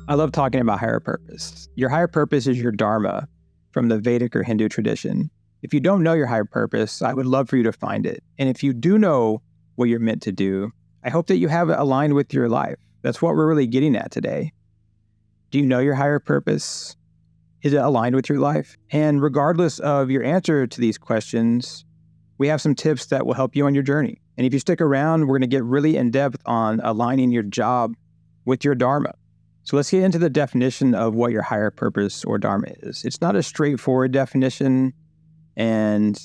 I love talking about higher purpose. Your higher purpose is your Dharma from the Vedic or Hindu tradition. If you don't know your higher purpose, I would love for you to find it. And if you do know what you're meant to do, I hope that you have it aligned with your life. That's what we're really getting at today. Do you know your higher purpose? Is it aligned with your life? And regardless of your answer to these questions, we have some tips that will help you on your journey. And if you stick around, we're going to get really in-depth on aligning your job with your Dharma. So let's get into the definition of what your higher purpose or Dharma is. It's not a straightforward definition, and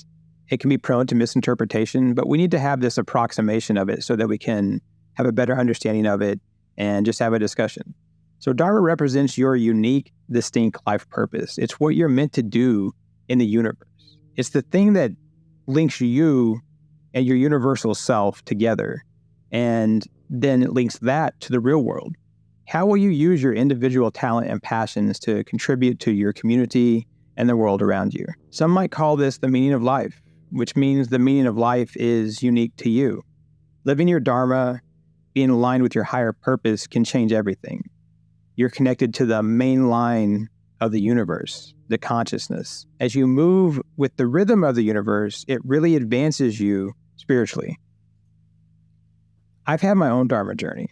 it can be prone to misinterpretation, but we need to have this approximation of it so that we can have a better understanding of it and just have a discussion. So Dharma represents your unique, distinct life purpose. It's what you're meant to do in the universe. It's the thing that links you and your universal self together, and then it links that to the real world. How will you use your individual talent and passions to contribute to your community and the world around you? Some might call this the meaning of life, which means the meaning of life is unique to you. Living your Dharma, being aligned with your higher purpose can change everything. You're connected to the main line of the universe, the consciousness. As you move with the rhythm of the universe, it really advances you spiritually. I've had my own Dharma journey.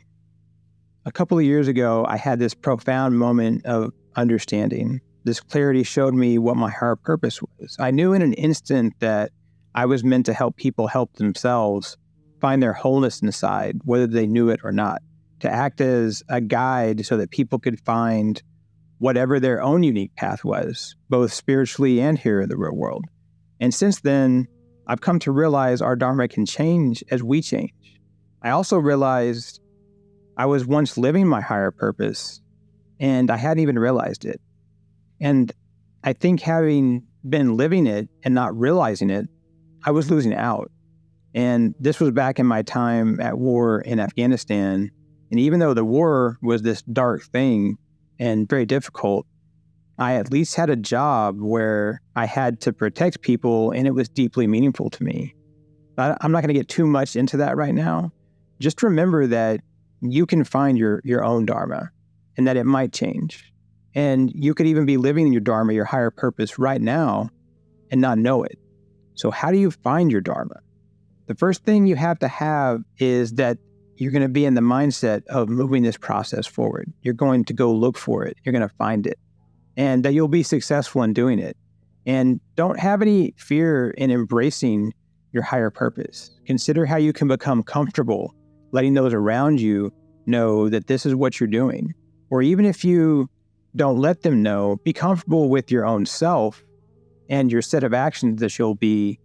A couple of years ago, I had this profound moment of understanding. This clarity showed me what my higher purpose was. I knew in an instant that I was meant to help people help themselves find their wholeness inside, whether they knew it or not, to act as a guide so that people could find whatever their own unique path was, both spiritually and here in the real world. And since then, I've come to realize our Dharma can change as we change. I also realized I was once living my higher purpose, and I hadn't even realized it. And I think having been living it and not realizing it, I was losing out. And this was back in my time at war in Afghanistan. And even though the war was this dark thing and very difficult, I at least had a job where I had to protect people, and it was deeply meaningful to me. I'm not going to get too much into that right now. Just remember that you can find your own Dharma and that it might change. And you could even be living in your Dharma, your higher purpose right now and not know it. So how do you find your Dharma? The first thing you have to have is that you're going to be in the mindset of moving this process forward. You're going to go look for it. You're going to find it. And that you'll be successful in doing it. And don't have any fear in embracing your higher purpose. Consider how you can become comfortable letting those around you know that this is what you're doing. Or even if you don't let them know, be comfortable with your own self and your set of actions that you'll be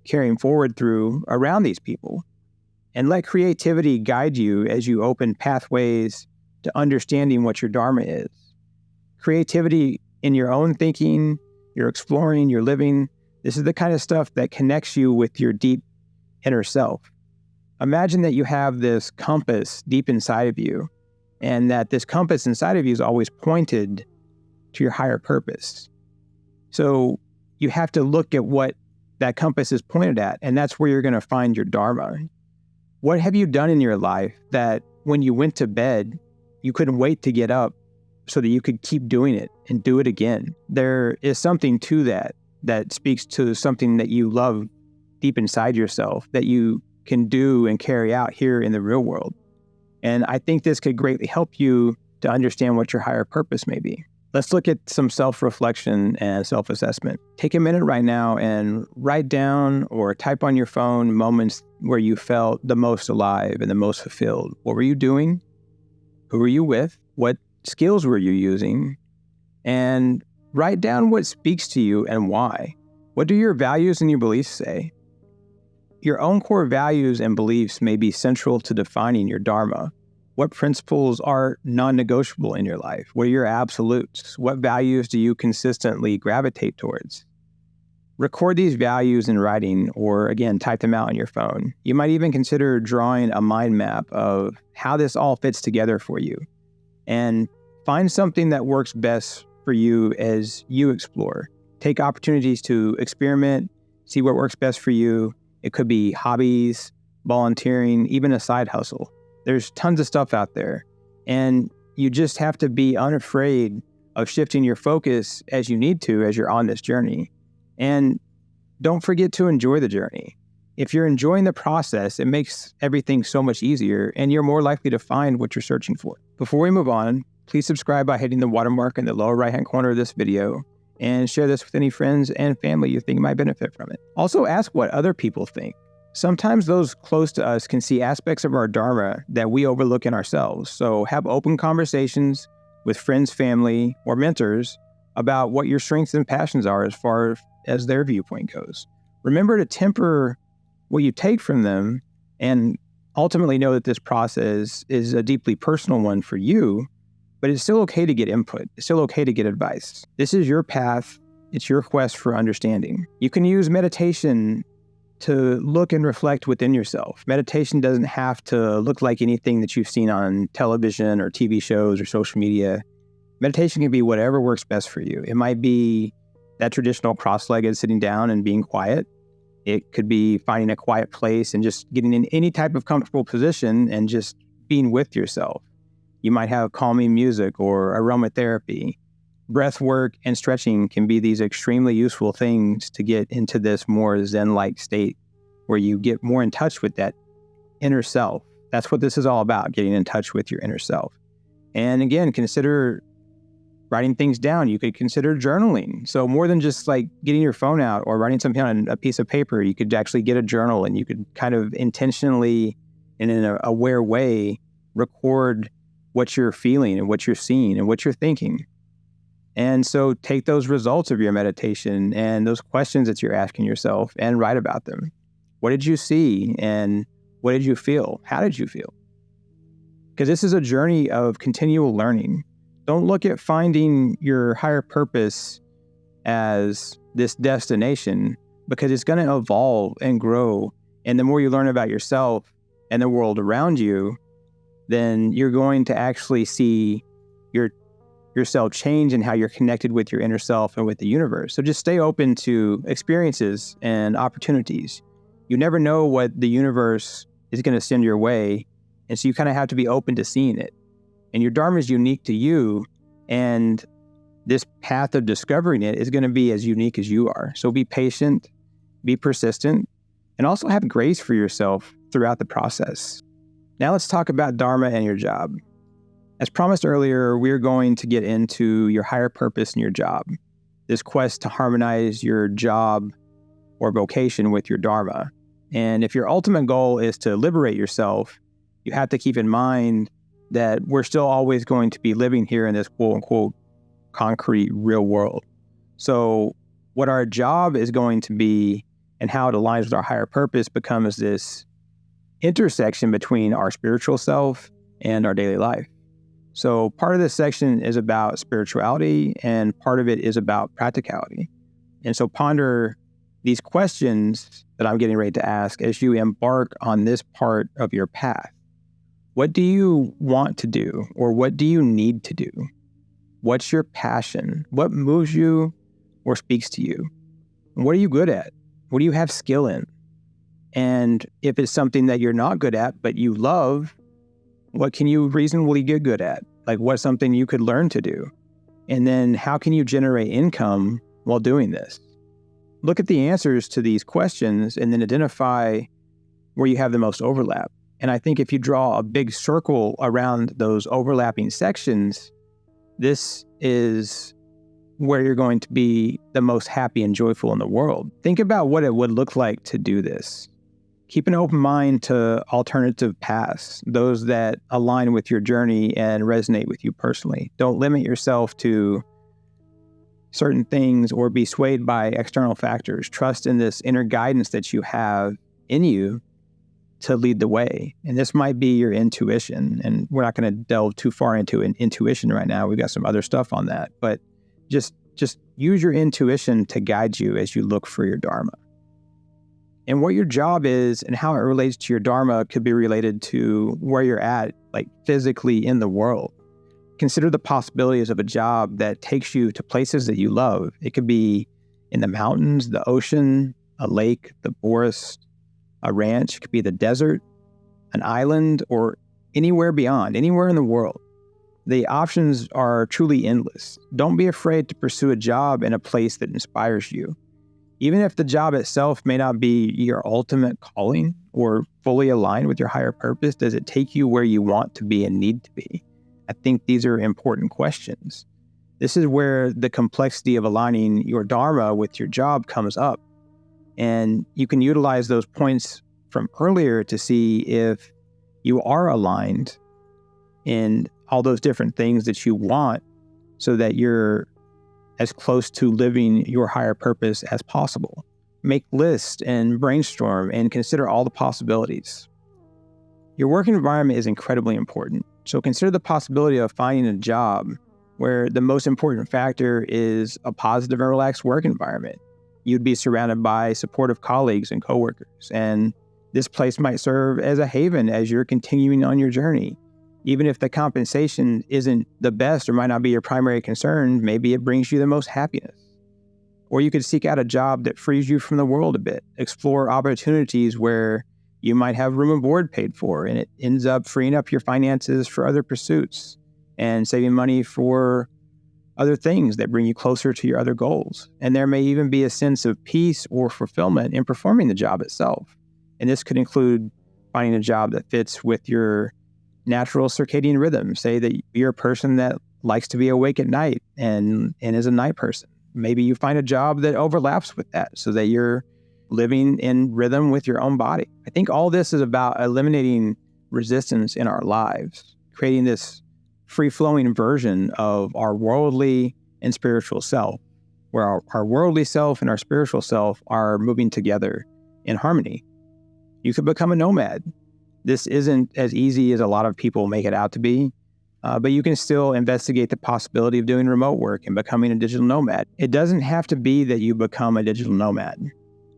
carrying forward through around these people. And let creativity guide you as you open pathways to understanding what your Dharma is. Creativity in your own thinking, you're exploring, you're living. This is the kind of stuff that connects you with your deep inner self. Imagine that you have this compass deep inside of you, and that this compass inside of you is always pointed to your higher purpose. So you have to look at what that compass is pointed at, and that's where you're going to find your Dharma. What have you done in your life that when you went to bed, you couldn't wait to get up so that you could keep doing it and do it again? There is something to that speaks to something that you love deep inside yourself that you can do and carry out here in the real world. And I think this could greatly help you to understand what your higher purpose may be. Let's look at some self-reflection and self-assessment. Take a minute right now and write down or type on your phone moments where you felt the most alive and the most fulfilled. What were you doing? Who were you with? What skills were you using? And write down what speaks to you and why. What do your values and your beliefs say? Your own core values and beliefs may be central to defining your Dharma. What principles are non-negotiable in your life? What are your absolutes? What values do you consistently gravitate towards? Record these values in writing, or again, type them out on your phone. You might even consider drawing a mind map of how this all fits together for you. And find something that works best for you as you explore. Take opportunities to experiment, see what works best for you. It could be hobbies, volunteering, even a side hustle. There's tons of stuff out there. And you just have to be unafraid of shifting your focus as you need to as you're on this journey. And don't forget to enjoy the journey. If you're enjoying the process, it makes everything so much easier and you're more likely to find what you're searching for. Before we move on, please subscribe by hitting the watermark in the lower right-hand corner of this video and share this with any friends and family you think might benefit from it. Also ask what other people think. Sometimes those close to us can see aspects of our Dharma that we overlook in ourselves. So have open conversations with friends, family, or mentors about what your strengths and passions are as far as their viewpoint goes. Remember to temper what you take from them and ultimately know that this process is a deeply personal one for you, but it's still okay to get input. It's still okay to get advice. This is your path. It's your quest for understanding. You can use meditation to look and reflect within yourself. Meditation doesn't have to look like anything that you've seen on television or TV shows or social media. Meditation can be whatever works best for you. It might be that traditional cross-legged sitting down and being quiet. It could be finding a quiet place and just getting in any type of comfortable position and just being with yourself. You might have calming music or aromatherapy. Breath work and stretching can be these extremely useful things to get into this more Zen-like state where you get more in touch with that inner self. That's what this is all about, getting in touch with your inner self. And again, consider writing things down. You could consider journaling. So more than just like getting your phone out or writing something on a piece of paper, you could actually get a journal and you could kind of intentionally and in an aware way record what you're feeling and what you're seeing and what you're thinking. And so take those results of your meditation and those questions that you're asking yourself and write about them. What did you see and what did you feel? How did you feel? Because this is a journey of continual learning. Don't look at finding your higher purpose as this destination, because it's going to evolve and grow. And the more you learn about yourself and the world around you, then you're going to actually see yourself change and how you're connected with your inner self and with the universe. So just stay open to experiences and opportunities. You never know what the universe is going to send your way. And so you kind of have to be open to seeing it. And your Dharma is unique to you. And this path of discovering it is going to be as unique as you are. So be patient, be persistent, and also have grace for yourself throughout the process. Now let's talk about Dharma and your job. As promised earlier, we're going to get into your higher purpose in your job, this quest to harmonize your job or vocation with your Dharma. And if your ultimate goal is to liberate yourself, you have to keep in mind that we're still always going to be living here in this quote-unquote concrete real world. So what our job is going to be and how it aligns with our higher purpose becomes this intersection between our spiritual self and our daily life. So part of this section is about spirituality and part of it is about practicality. And so ponder these questions that I'm getting ready to ask as you embark on this part of your path. What do you want to do or what do you need to do? What's your passion? What moves you or speaks to you? What are you good at? What do you have skill in? And if it's something that you're not good at but you love, what can you reasonably get good at? Like what's something you could learn to do? And then how can you generate income while doing this? Look at the answers to these questions and then identify where you have the most overlap. And I think if you draw a big circle around those overlapping sections, this is where you're going to be the most happy and joyful in the world. Think about what it would look like to do this. Keep an open mind to alternative paths, those that align with your journey and resonate with you personally. Don't limit yourself to certain things or be swayed by external factors. Trust in this inner guidance that you have in you to lead the way. And this might be your intuition. And we're not going to delve too far into an intuition right now. We've got some other stuff on that. But just use your intuition to guide you as you look for your Dharma. And what your job is and how it relates to your Dharma could be related to where you're at, like physically in the world. Consider the possibilities of a job that takes you to places that you love. It could be in the mountains, the ocean, a lake, the forest, a ranch. It could be the desert, an island, or anywhere beyond, anywhere in the world. The options are truly endless. Don't be afraid to pursue a job in a place that inspires you. Even if the job itself may not be your ultimate calling or fully aligned with your higher purpose, does it take you where you want to be and need to be? I think these are important questions. This is where the complexity of aligning your Dharma with your job comes up. And you can utilize those points from earlier to see if you are aligned in all those different things that you want so that you're as close to living your higher purpose as possible. Make lists and brainstorm and consider all the possibilities. Your work environment is incredibly important. So consider the possibility of finding a job where the most important factor is a positive and relaxed work environment. You'd be surrounded by supportive colleagues and coworkers, and this place might serve as a haven as you're continuing on your journey. Even if the compensation isn't the best or might not be your primary concern, maybe it brings you the most happiness. Or you could seek out a job that frees you from the world a bit, explore opportunities where you might have room and board paid for, and it ends up freeing up your finances for other pursuits and saving money for other things that bring you closer to your other goals. And there may even be a sense of peace or fulfillment in performing the job itself. And this could include finding a job that fits with your natural circadian rhythm. Say that you're a person that likes to be awake at night and is a night person. Maybe you find a job that overlaps with that so that you're living in rhythm with your own body. I think all this is about eliminating resistance in our lives, creating this free-flowing version of our worldly and spiritual self, where our worldly self and our spiritual self are moving together in harmony. You could become a nomad. This isn't as easy as a lot of people make it out to be, but you can still investigate the possibility of doing remote work and becoming a digital nomad. It doesn't have to be that you become a digital nomad.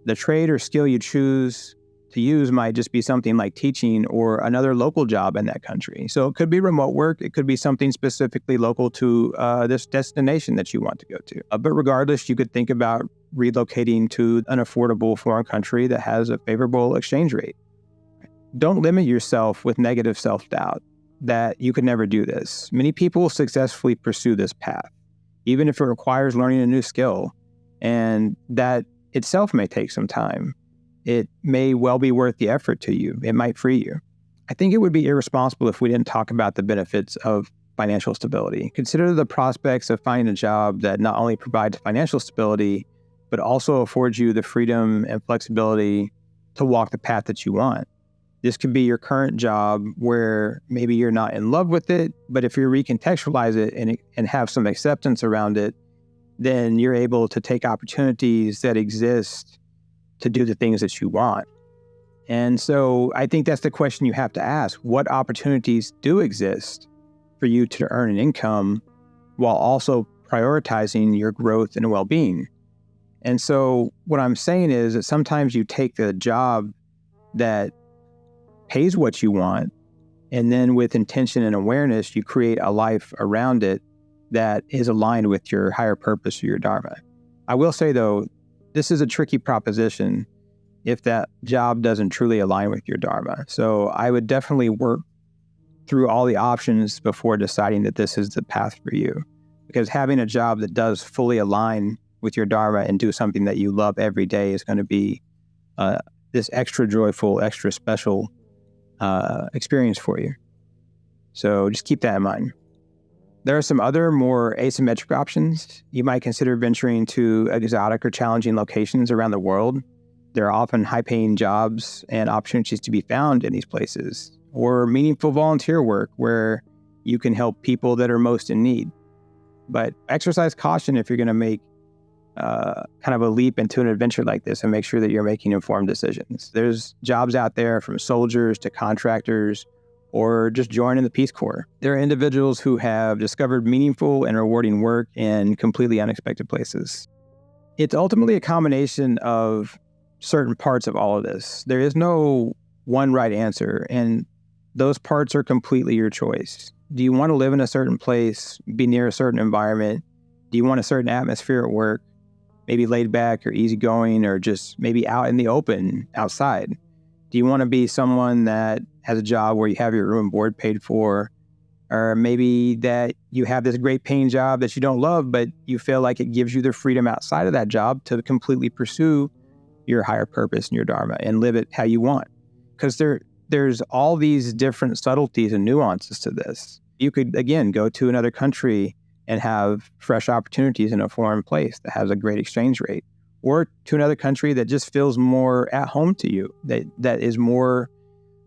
The trade or skill you choose to use might just be something like teaching or another local job in that country. So it could be remote work. It could be something specifically local to this destination that you want to go to. But regardless, you could think about relocating to an affordable foreign country that has a favorable exchange rate. Don't limit yourself with negative self-doubt that you could never do this. Many people successfully pursue this path, even if it requires learning a new skill, and that itself may take some time. It may well be worth the effort to you. It might free you. I think it would be irresponsible if we didn't talk about the benefits of financial stability. Consider the prospects of finding a job that not only provides financial stability, but also affords you the freedom and flexibility to walk the path that you want. This could be your current job where maybe you're not in love with it, but if you recontextualize it and have some acceptance around it, then you're able to take opportunities that exist to do the things that you want. And so I think that's the question you have to ask. What opportunities do exist for you to earn an income while also prioritizing your growth and well-being? And so what I'm saying is that sometimes you take the job that pays what you want, and then with intention and awareness, you create a life around it that is aligned with your higher purpose or your Dharma. I will say, though, this is a tricky proposition if that job doesn't truly align with your Dharma. So I would definitely work through all the options before deciding that this is the path for you. Because having a job that does fully align with your Dharma and do something that you love every day is going to be this extra joyful, extra special experience for you. So just keep that in mind. There are some other more asymmetric options. You might consider venturing to exotic or challenging locations around the world. There are often high-paying jobs and opportunities to be found in these places, or meaningful volunteer work where you can help people that are most in need. But exercise caution if you're going to make kind of a leap into an adventure like this, and make sure that you're making informed decisions. There's jobs out there from soldiers to contractors, or just joining the Peace Corps. There are individuals who have discovered meaningful and rewarding work in completely unexpected places. It's ultimately a combination of certain parts of all of this. There is no one right answer, and those parts are completely your choice. Do you want to live in a certain place, be near a certain environment? Do you want a certain atmosphere at work? Maybe laid back or easygoing, or just maybe out in the open, outside? Do you want to be someone that has a job where you have your room and board paid for Or maybe that you have this great paying job that you don't love, but you feel like it gives you the freedom outside of that job to completely pursue your higher purpose and your Dharma and live it how you want. Because there's all these different subtleties and nuances to this. You could, again, go to another country and have fresh opportunities in a foreign place that has a great exchange rate, or to another country that just feels more at home to you, that is more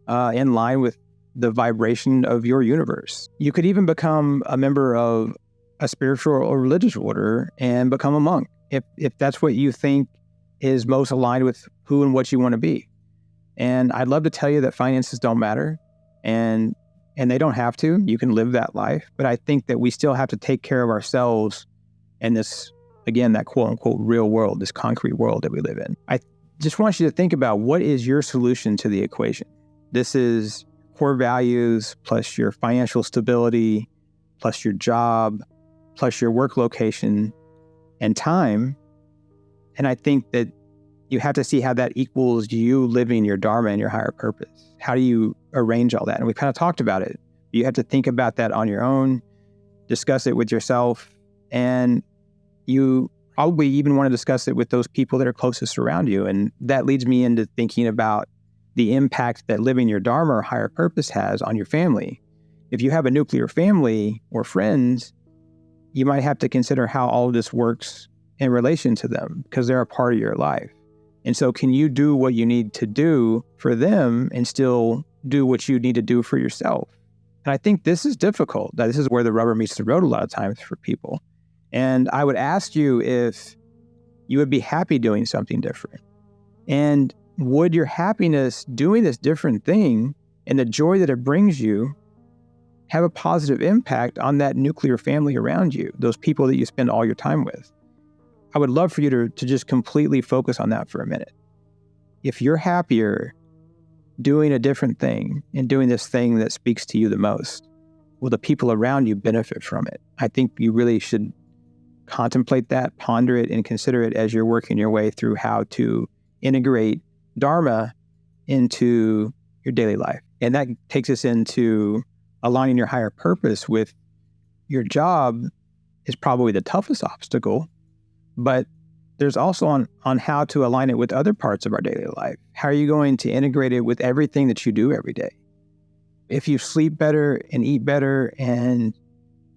in line with the vibration of your universe. You could even become a member of a spiritual or religious order and become a monk if that's what you think is most aligned with who and what you want to be. And I'd love to tell you that finances don't matter, and they don't have to. You can live that life. But I think that we still have to take care of ourselves in this, again, that quote unquote real world, this concrete world that we live in. I just want you to think about, what is your solution to the equation? This is core values plus your financial stability, plus your job, plus your work location and time. And I think that you have to see how that equals you living your Dharma and your higher purpose. How do you arrange all that? And we kind of talked about it. You have to think about that on your own, discuss it with yourself, and you probably even want to discuss it with those people that are closest around you. And that leads me into thinking about the impact that living your Dharma or higher purpose has on your family. If you have a nuclear family or friends, you might have to consider how all of this works in relation to them, because they're a part of your life. And so can you do what you need to do for them and still do what you need to do for yourself? And I think this is difficult. This is where the rubber meets the road a lot of times for people. And I would ask you if you would be happy doing something different. And would your happiness doing this different thing and the joy that it brings you have a positive impact on that nuclear family around you, those people that you spend all your time with? I would love for you to just completely focus on that for a minute. If you're happier doing a different thing and doing this thing that speaks to you the most, will the people around you benefit from it? I think you really should contemplate that, ponder it, and consider it as you're working your way through how to integrate Dharma into your daily life. And that takes us into aligning your higher purpose with your job is probably the toughest obstacle, but there's also on how to align it with other parts of our daily life. How are you going to integrate it with everything that you do every day? If you sleep better and eat better and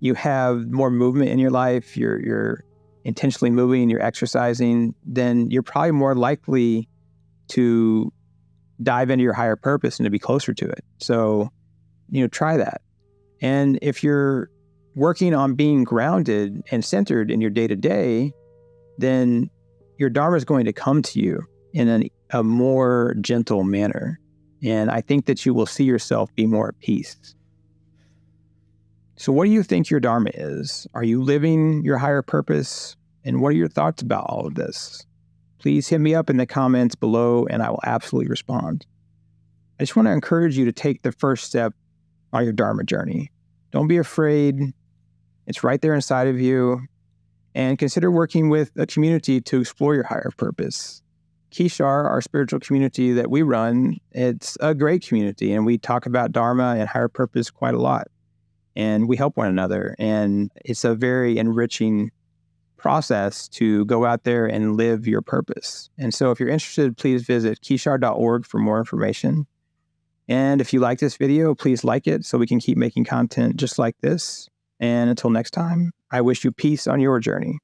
you have more movement in your life, you're intentionally moving, you're exercising, then you're probably more likely to dive into your higher purpose and to be closer to it. So, try that. And if you're working on being grounded and centered in your day-to-day, then your Dharma is going to come to you in a more gentle manner. And I think that you will see yourself be more at peace. So what do you think your Dharma is? Are you living your higher purpose? And what are your thoughts about all of this? Please hit me up in the comments below and I will absolutely respond. I just want to encourage you to take the first step on your Dharma journey. Don't be afraid. It's right there inside of you. And consider working with a community to explore your higher purpose. Kishar, our spiritual community that we run, it's a great community, and we talk about Dharma and higher purpose quite a lot. And we help one another, and it's a very enriching process to go out there and live your purpose. And so if you're interested, please visit kishar.org for more information. And if you like this video, please like it so we can keep making content just like this. And until next time, I wish you peace on your journey.